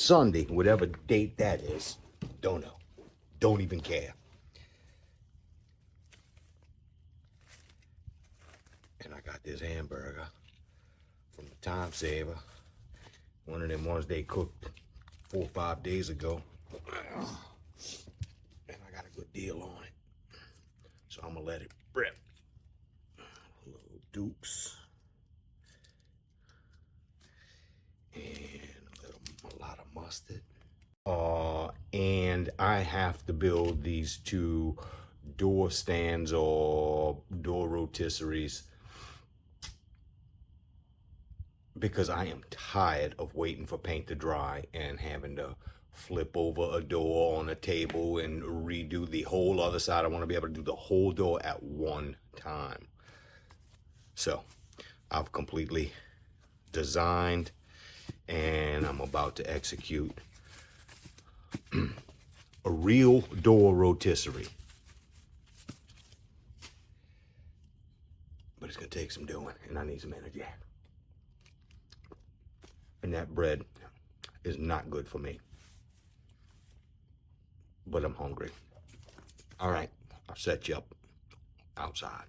Sunday, whatever date that is. Don't know. Don't even care. And I got this hamburger from the Time Saver. One of them ones they cooked 4 or 5 days ago. And I got a good deal on it. So I'm gonna let it rip. Little dukes. And a lot of mustard. And I have to build these 2 door stands or door rotisseries because I am tired of waiting for paint to dry and having to flip over a door on a table and redo the whole other side. I want to be able to do the whole door at one time. So I've completely designed and I'm about to execute a real door rotisserie. But it's gonna take some doing and I need some energy. And that bread is not good for me. But I'm hungry. All right, I'll set you up outside.